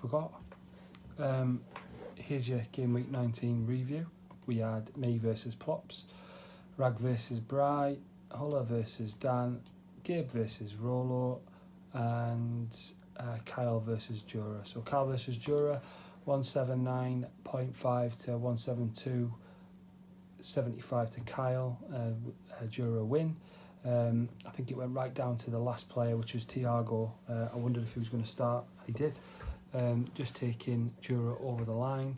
forgot. Here's your Game Week 19 review. We had me versus Plops, Rag versus Bry, Huller versus Dan, Gabe versus Rolo, and Kyle versus Jura. So Kyle versus Jura, 179.5 to 172.75 to Kyle. Jura win. I think it went right down to the last player, which was Tiago. I wondered if he was going to start. He did. Just taking Jura over the line.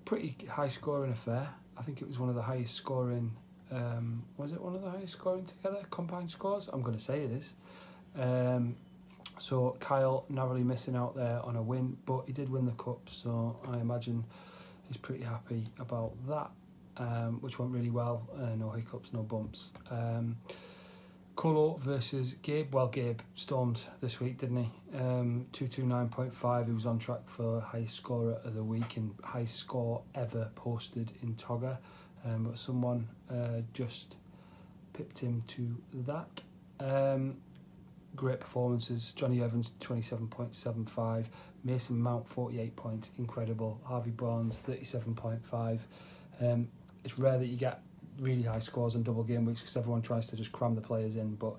Pretty high scoring affair. I think it was one of the highest scoring. Was it one of the highest scoring together combined scores? I'm going to say it is. So Kyle narrowly missing out there on a win, but he did win the cup, so I imagine he's pretty happy about that, which went really well. No hiccups, no bumps. Colo versus Gabe. Well, Gabe stormed this week, didn't he? 229.5. He was on track for highest scorer of the week and highest score ever posted in Togger. But someone just pipped him to that. Great performances. Johnny Evans, 27.75. Mason Mount, 48 points. Incredible. Harvey Barnes, 37.5. It's rare that you get really high scores on double game weeks because everyone tries to just cram the players in, but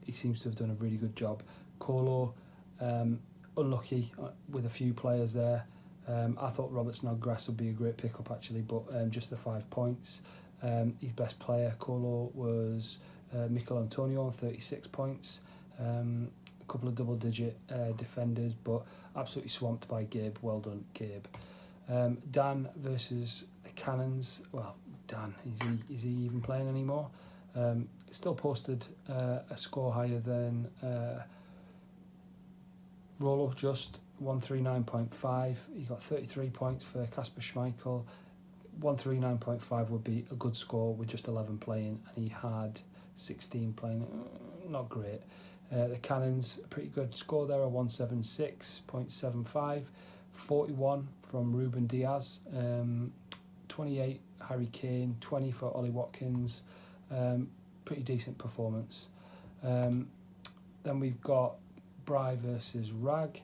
he seems to have done a really good job. Colo, unlucky with a few players there. I thought Robert Snodgrass would be a great pickup actually, but just the 5 points. His best player, Colo, was Mikel Antonio on 36 points. A couple of double-digit defenders, but absolutely swamped by Gabe. Well done, Gabe. Dan versus the Cannons. Well, Dan, is he even playing anymore? Still posted a score higher than Rolo, just 139.5. He got 33 points for Kasper Schmeichel. 139.5 would be a good score with just 11 playing, and he had 16 playing. Not great. The Cannons, a pretty good score there, a 176.75. 41 from Ruben Diaz. 28 Harry Kane, 20 for Ollie Watkins. Pretty decent performance. Then we've got Bry versus Rag.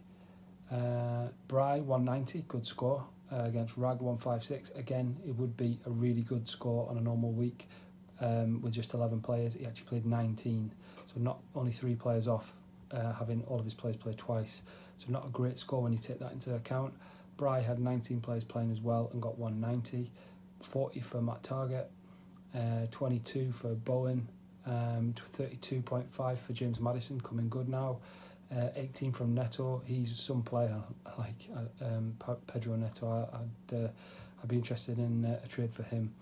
Bry 190, good score against Rag 156. Again, it would be a really good score on a normal week with just 11 players. He actually played 19, so not only 3 players off, having all of his players play twice. So not a great score when you take that into account. Bry had 19 players playing as well and got 190. 40 for Matt Target, 22 for Bowen, 32.5 for James Maddison, coming good now. 18 from Neto. He's some player like Pedro Neto. I'd be interested in a trade for him.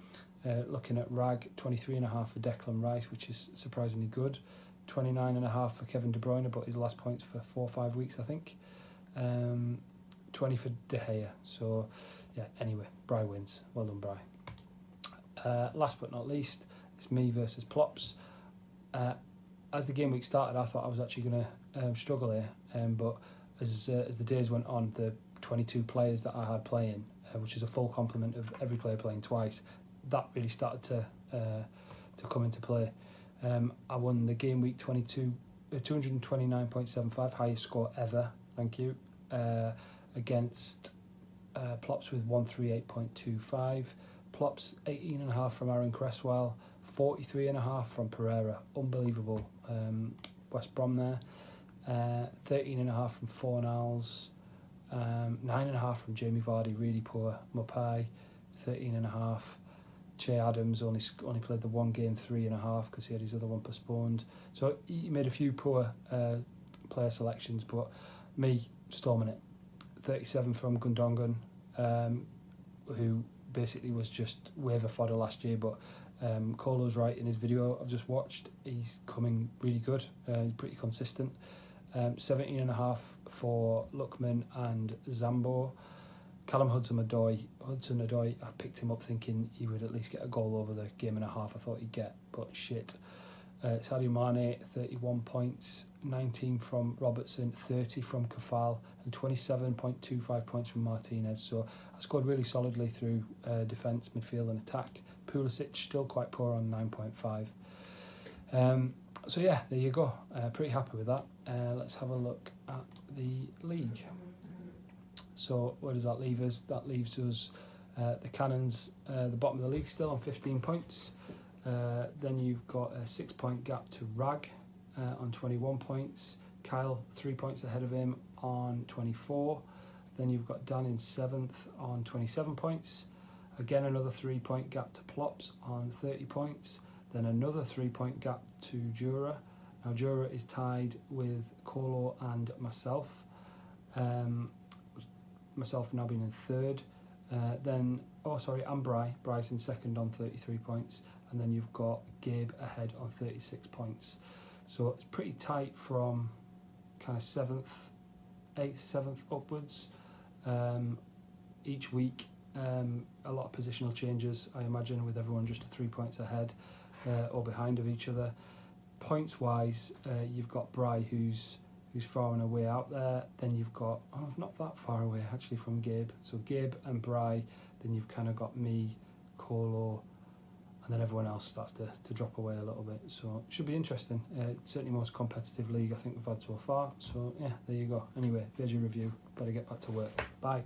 Looking at Rag, 23.5 for Declan Rice, which is surprisingly good. 29.5 for Kevin De Bruyne, but his last points for 4 or 5 weeks, I think. 20 for De Gea. So, yeah, anyway, Bry wins. Well done, Bry. Last but not least, it's me versus Plops. As the game week started, I thought I was actually going to struggle here, but as the days went on, the 22 players that I had playing, which is a full complement of every player playing twice, that really started to come into play. I won the game week 22, 229.75, highest score ever. Thank you. Against Plops with 138.25. Plops 18.5 from Aaron Cresswell, 43.5 from Pereira. Unbelievable. West Brom there. 13.5 from Fornals. 9.5 from Jamie Vardy, really poor. Mapai, 13.5. Che Adams only played the one game, 3.5, because he had his other one postponed. So he made a few poor player selections, but me storming it. 37 from Gundogan, who basically was just waiver fodder last year, but Colo's right in his video I've just watched. He's coming really good, pretty consistent. 17.5 for Lookman and Zambo. Callum Hudson-Odoi, I picked him up thinking he would at least get a goal over the game and a half I thought he'd get, but shit. Sadio Mane, 31 points, 19 from Robertson, 30 from Kafal, and 27.25 points from Martinez. So I scored really solidly through defence, midfield and attack. Pulisic still quite poor on 9.5. So yeah, there you go. Pretty happy with that. let's have a look at the league. So where does that leave us? That leaves us the Cannons, the bottom of the league, still on 15 points. Then you've got a 6-point gap to Rag on 21 points. Kyle 3 points ahead of him on 24. Then you've got Dan in 7th on 27 points. Again, another 3-point gap to Plops on 30 points. Then another 3-point gap to Jura. Now Jura is tied with Colo and myself. Myself now being in 3rd. And Bry. Bry's in 2nd on 33 points. And then you've got Gabe ahead on 36 points. So it's pretty tight from kind of 7th, 8th, 7th upwards. Each week, a lot of positional changes, I imagine, with everyone just 3 points ahead or behind of each other. Points wise, you've got Bry who's far and away out there. Then you've got, not that far away actually from Gabe. So Gabe and Bry, then you've kind of got me, Colo, and then everyone else starts to drop away a little bit. So it should be interesting. It's certainly the most competitive league I think we've had so far. So yeah, there you go. Anyway, there's your review. Better get back to work. Bye.